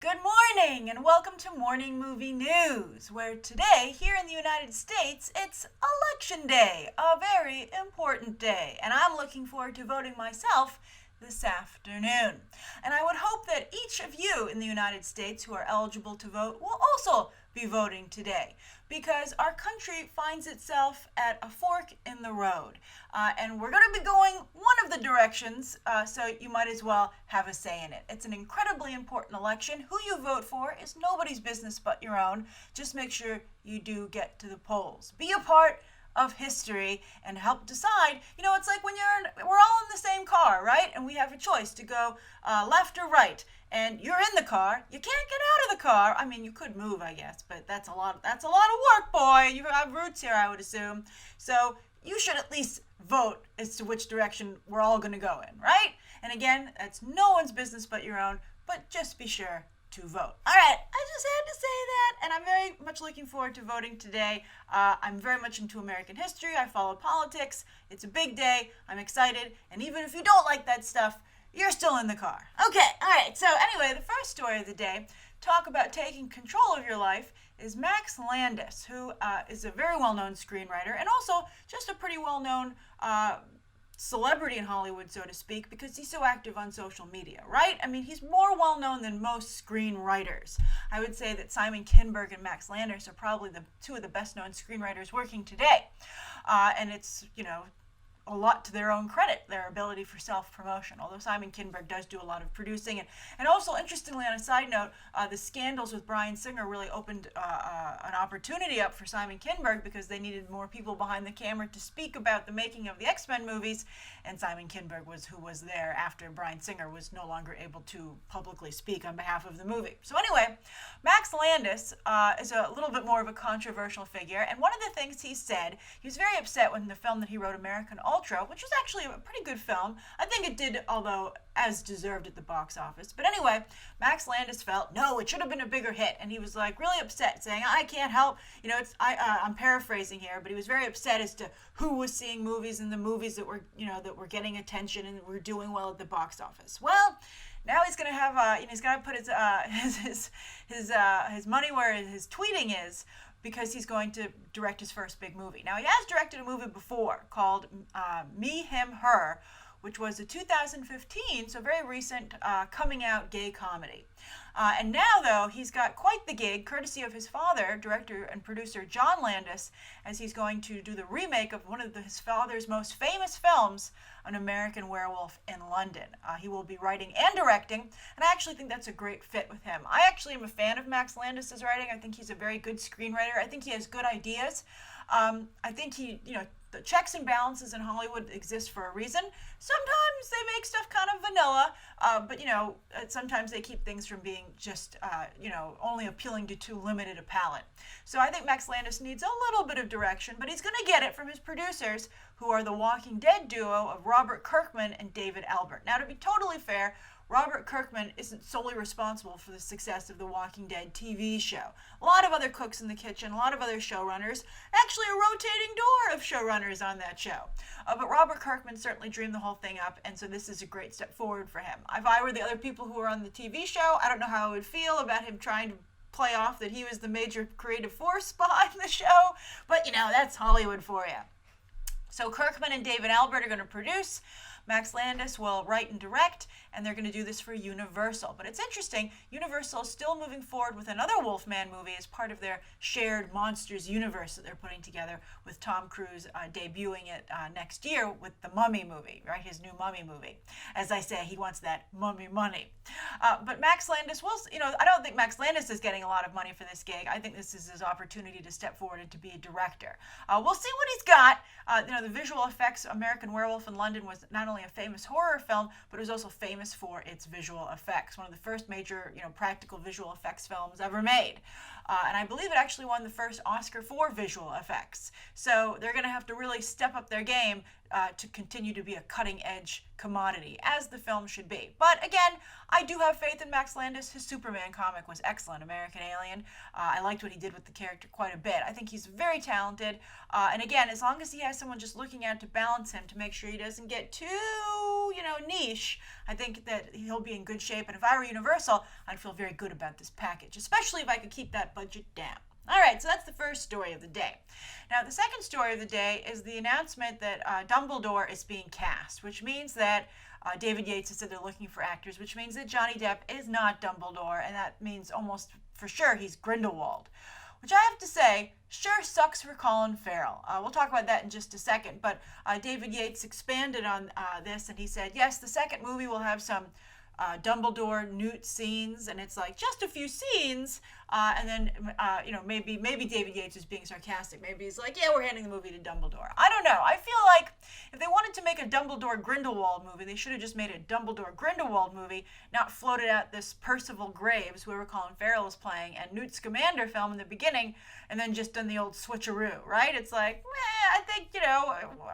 Good morning and welcome to Morning Movie News, where today, here in the United States, it's Election Day, a very important day, and I'm looking forward to voting myself this afternoon. And I would hope that each of you in the United States who are eligible to vote will also be voting today, because our country finds itself at a fork in the road. And we're going to be going one of the directions, so you might as well have a say in it. It's an incredibly important election. Who you vote for is nobody's business but your own. Just make sure you do get to the polls. Be a part of history and help decide. It's like when we're all in the same car, right? And we have a choice to go left or right. And you're in the car. You can't get out of the car. I mean, you could move, I guess, but that's a lot of work, boy. You have roots here, I would assume. So you should at least vote as to which direction we're all going to go in, right? And again, that's no one's business but your own, but just be sure to vote. All right, I just had to say that, and I'm very much looking forward to voting today. I'm very much into American history. I follow politics. It's a big day. I'm excited, and even if you don't like that stuff, you're still in the car. Okay, all right, so anyway, the first story of the day, talk about taking control of your life, is Max Landis, who is a very well-known screenwriter and also just a pretty well-known celebrity in Hollywood, so to speak, because he's so active on social media, right? I mean, he's more well-known than most screenwriters. I would say that Simon Kinberg and Max Landis are probably the two of the best-known screenwriters working today. And it's, a lot to their own credit, their ability for self-promotion, although Simon Kinberg does do a lot of producing. And also, interestingly, on a side note, the scandals with Bryan Singer really opened an opportunity up for Simon Kinberg because they needed more people behind the camera to speak about the making of the X-Men movies, and Simon Kinberg was who was there after Bryan Singer was no longer able to publicly speak on behalf of the movie. So anyway, Max Landis is a little bit more of a controversial figure, and one of the things he said, he was very upset when the film that he wrote, American Ultra, which was actually a pretty good film. I think it did, although as deserved at the box office. But anyway, Max Landis felt, no, it should have been a bigger hit. And he was like really upset, saying, I can't help, I'm paraphrasing here, but he was very upset as to who was seeing movies and the movies that were, that were getting attention and were doing well at the box office. Well, now he's going to have, he's got to put his money where his tweeting is, because he's going to direct his first big movie. Now, he has directed a movie before called Me, Him, Her, which was a 2015, so very recent, coming out gay comedy. And now, though, he's got quite the gig, courtesy of his father, director and producer John Landis, as he's going to do the remake of one of his father's most famous films, An American Werewolf in London. He will be writing and directing, and I actually think that's a great fit with him. I actually am a fan of Max Landis' writing. I think he's a very good screenwriter. I think he has good ideas. I think the checks and balances in Hollywood exist for a reason. Sometimes they make stuff kind of vanilla, but sometimes they keep things from being just, only appealing to too limited a palette. So I think Max Landis needs a little bit of direction, but he's going to get it from his producers, who are the Walking Dead duo of Robert Kirkman and David Albert. Now, to be totally fair, Robert Kirkman isn't solely responsible for the success of the Walking Dead TV show. A lot of other cooks in the kitchen, a lot of other showrunners, actually a rotating door of showrunners on that show. But Robert Kirkman certainly dreamed the whole thing up, and so this is a great step forward for him. If I were the other people who were on the TV show, I don't know how I would feel about him trying to play off that he was the major creative force behind the show, but that's Hollywood for you. So Kirkman and David Albert are going to produce. Max Landis will write and direct, and they're going to do this for Universal. But it's interesting, Universal is still moving forward with another Wolfman movie as part of their shared monsters universe that they're putting together, with Tom Cruise debuting it next year with the Mummy movie, right? His new Mummy movie. As I say, he wants that mummy money. But Max Landis will, I don't think Max Landis is getting a lot of money for this gig. I think this is his opportunity to step forward and to be a director. We'll see what he's got. The visual effects, American Werewolf in London was not only a famous horror film, but it was also famous for its visual effects. One of the first major, practical visual effects films ever made. And I believe it actually won the first Oscar for visual effects. So they're going to have to really step up their game to continue to be a cutting-edge commodity, as the film should be. But again, I do have faith in Max Landis. His Superman comic was excellent, American Alien. I liked what he did with the character quite a bit. I think he's very talented. And again, as long as he has someone just looking at to balance him to make sure he doesn't get too, niche, I think that he'll be in good shape. And if I were Universal, I'd feel very good about this package, especially if I could keep that budget down. All right, so that's the first story of the day. Now, the second story of the day is the announcement that Dumbledore is being cast, which means that David Yates has said they're looking for actors, which means that Johnny Depp is not Dumbledore, and that means almost for sure he's Grindelwald, which I have to say sure sucks for Colin Farrell. We'll talk about that in just a second, but David Yates expanded on this, and he said, yes, the second movie will have some Dumbledore Newt scenes, and it's like just a few scenes, and then maybe David Yates is being sarcastic. Maybe he's like, yeah, we're handing the movie to Dumbledore. I don't know. I feel like if they wanted to make a Dumbledore Grindelwald movie, they should have just made a Dumbledore Grindelwald movie, not floated out this Percival Graves, whoever Colin Farrell is playing, and Newt Scamander film in the beginning, and then just done the old switcheroo, right? It's like, I think,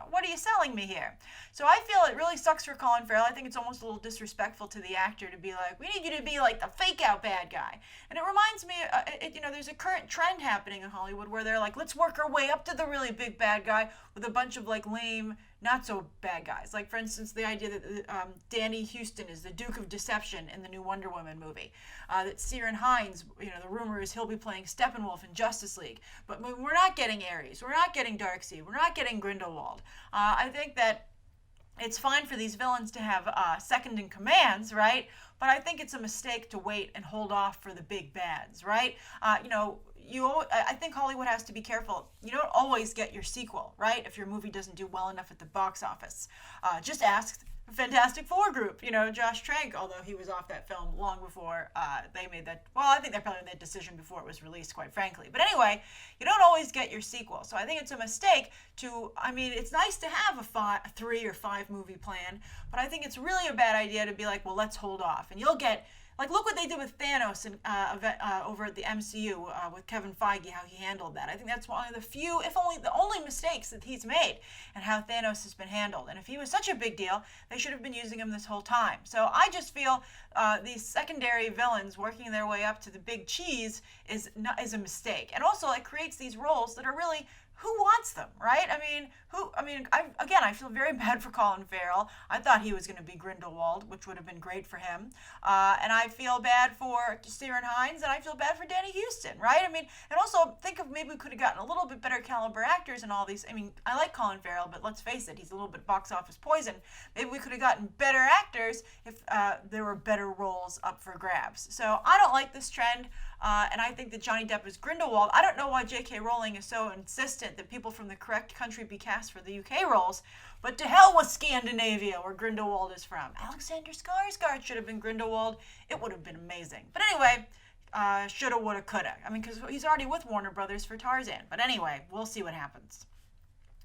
what are you selling me here? So I feel it really sucks for Colin Farrell. I think it's almost a little disrespectful to the actor to be like, we need you to be like the fake out bad guy. And it reminds me, there's a current trend happening in Hollywood where they're like, let's work our way up to the really big bad guy with a bunch of like lame, not so bad guys. Like, for instance, the idea that Danny Houston is the Duke of Deception in the new Wonder Woman movie. That Ciarán Hinds, the rumor is he'll be playing Steppenwolf in Justice League. But we're not getting Ares. We're not getting Darkseid. We're not getting Grindelwald. I think that it's fine for these villains to have second in commands, right? But I think it's a mistake to wait and hold off for the big bads, right? I think Hollywood has to be careful. You don't always get your sequel, right? If your movie doesn't do well enough at the box office. Just ask Fantastic Four group, Josh Trank, although he was off that film long before they made that. Well, I think they probably made that decision before it was released, quite frankly. But anyway, you don't always get your sequel. So I think it's a mistake it's nice to have a 3 or 5 movie plan, but I think it's really a bad idea to be like, well, let's hold off. And you'll get, look what they did with Thanos over at the MCU with Kevin Feige, how he handled that. I think that's one of the few, if only the only mistakes that he's made, and how Thanos has been handled. And if he was such a big deal, they should have been using him this whole time. So I just feel these secondary villains working their way up to the big cheese is a mistake. And also it creates these roles that are really, who wants them, right? I feel very bad for Colin Farrell. I thought he was going to be Grindelwald, which would have been great for him. And I feel bad for Ciarán Hinds, and I feel bad for Danny Houston, right? And also think of maybe we could have gotten a little bit better caliber actors in all these. I like Colin Farrell, but let's face it, he's a little bit box office poison. Maybe we could have gotten better actors if there were better roles up for grabs. So I don't like this trend. And I think that Johnny Depp is Grindelwald. I don't know why J.K. Rowling is so insistent that people from the correct country be cast for the UK roles, but to hell with Scandinavia, where Grindelwald is from. Alexander Skarsgård should have been Grindelwald. It would have been amazing. But anyway, shoulda, woulda, coulda. Because he's already with Warner Brothers for Tarzan. But anyway, we'll see what happens.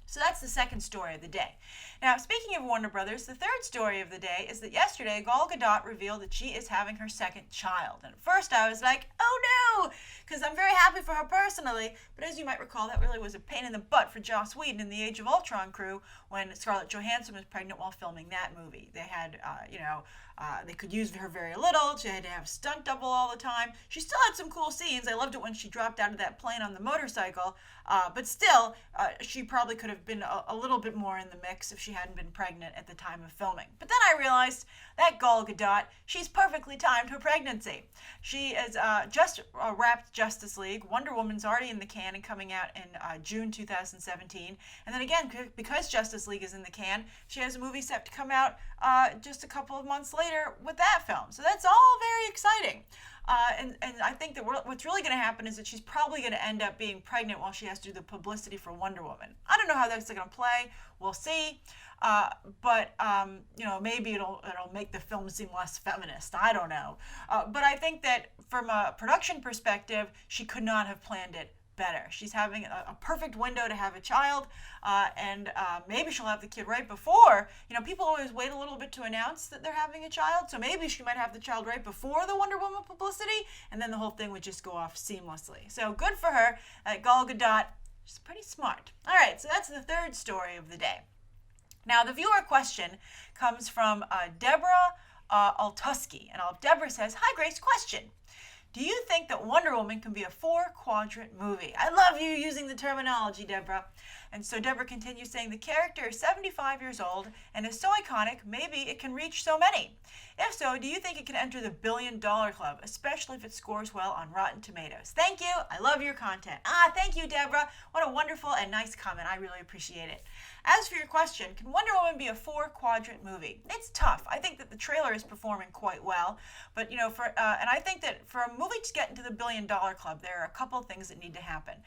So that's the second story of the day. Now, speaking of Warner Brothers, the third story of the day is that yesterday Gal Gadot revealed that she is having her second child. And at first I was like, oh no, because I'm very happy for her personally. But as you might recall, that really was a pain in the butt for Joss Whedon in the Age of Ultron crew when Scarlett Johansson was pregnant while filming that movie. They had, they could use her very little. She had to have stunt double all the time. She still had some cool scenes. I loved it when she dropped out of that plane on the motorcycle. But still, she probably could have been a little bit more in the mix if she hadn't been pregnant at the time of filming. But then I realized that Gal Gadot, she's perfectly timed her pregnancy. She is just wrapped Justice League. Wonder Woman's already in the can and coming out in June 2017. And then again, because Justice League is in the can, she has a movie set to come out just a couple of months later with that film. So that's all very exciting. And I think that what's really going to happen is that she's probably going to end up being pregnant while she has to do the publicity for Wonder Woman. I don't know how that's going to play. We'll see. But maybe it'll make the film seem less feminist. I don't know. But I think that from a production perspective, she could not have planned it better. She's having a perfect window to have a child, and maybe she'll have the kid right before. People always wait a little bit to announce that they're having a child, so maybe she might have the child right before the Wonder Woman publicity, and then the whole thing would just go off seamlessly. So good for her. Gal Gadot, she's pretty smart. All right, so that's the third story of the day. Now, the viewer question comes from Deborah Altuski. And Deborah says, "Hi, Grace, question. Do you think that Wonder Woman can be a 4-quadrant movie?" I love you using the terminology, Deborah. And so Deborah continues saying, "The character is 75 years old and is so iconic, maybe it can reach so many. If so, do you think it can enter the $1 billion club, especially if it scores well on Rotten Tomatoes?" Thank you. I love your content. Thank you, Deborah. What a wonderful and nice comment. I really appreciate it. As for your question, can Wonder Woman be a 4-quadrant movie? It's tough. I think that the trailer is performing quite well, but and I think that for a movie to get into the $1 billion club, there are a couple of things that need to happen.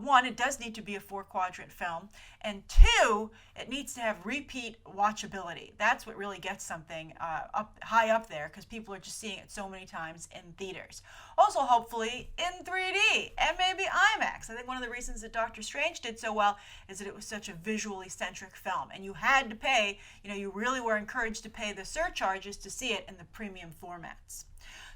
One, it does need to be a 4-quadrant film, and 2, it needs to have repeat watchability. That's what really gets something high up there, because people are just seeing it so many times in theaters. Also, hopefully in 3D and maybe IMAX. I think one of the reasons that Doctor Strange did so well is that it was such a visually centric film, and you had to pay, you really were encouraged to pay the surcharges to see it in the premium formats.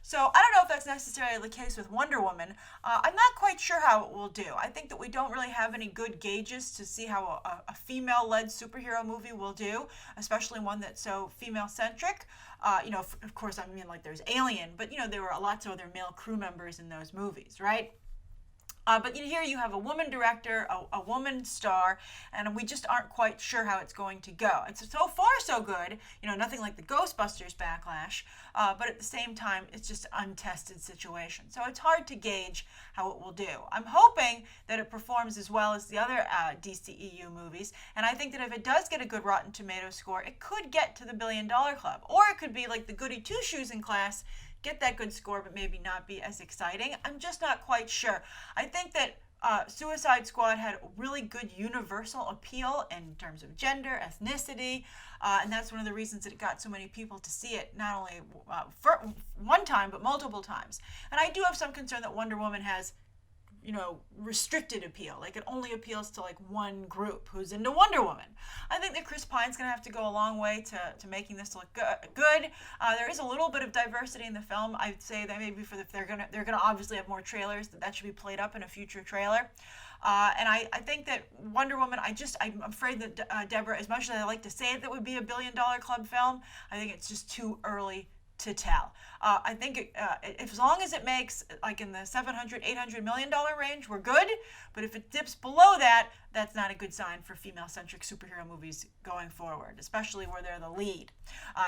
So I don't know if that's necessarily the case with Wonder Woman. I'm not quite sure how it will do. I think that we don't really have any good gauges to see how a female-led superhero movie will do, especially one that's so female-centric. Of course, I mean, like there's Alien, but there were lots of other male crew members in those movies, right? But here you have a woman director, a woman star, and we just aren't quite sure how it's going to go. It's so far so good, nothing like the Ghostbusters backlash, but at the same time, it's just an untested situation. So it's hard to gauge how it will do. I'm hoping that it performs as well as the other DCEU movies, and I think that if it does get a good Rotten Tomatoes score, it could get to the $1 billion club. Or it could be like the goody two-shoes in class, get that good score, but maybe not be as exciting. I'm just not quite sure. I think that Suicide Squad had really good universal appeal in terms of gender, ethnicity, and that's one of the reasons that it got so many people to see it, not only for one time, but multiple times. And I do have some concern that Wonder Woman has restricted appeal. Like it only appeals to like one group who's into Wonder Woman. I think that Chris Pine's going to have to go a long way to making this look good. There is a little bit of diversity in the film. I'd say that maybe if they're gonna obviously have more trailers, that should be played up in a future trailer. And I think that Wonder Woman, I'm afraid that Deborah, as much as I like to say that would be a $1 billion club film, I think it's just too early to tell. I think as long as it makes like in the $700-800 million range, we're good. But if it dips below that, that's not a good sign for female-centric superhero movies going forward, especially where they're the lead.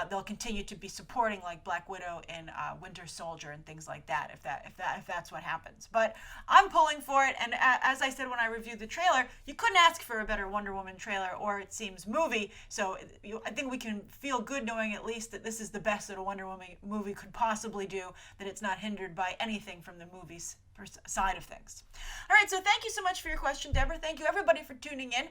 They'll continue to be supporting like Black Widow and Winter Soldier and things like that, if that's what happens. But I'm pulling for it, and as I said when I reviewed the trailer, you couldn't ask for a better Wonder Woman trailer or it seems movie. So I think we can feel good knowing at least that this is the best that a Wonder Woman movie could possibly do, that it's not hindered by anything from the movie's side of things. All right, so thank you so much for your question, Deborah. Thank you, everybody, for tuning in.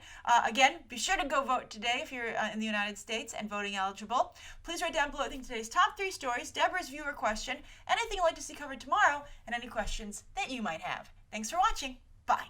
Again, be sure to go vote today if you're in the United States and voting eligible. Please write down below, I think, today's top 3 stories, Deborah's viewer question, anything you'd like to see covered tomorrow, and any questions that you might have. Thanks for watching. Bye.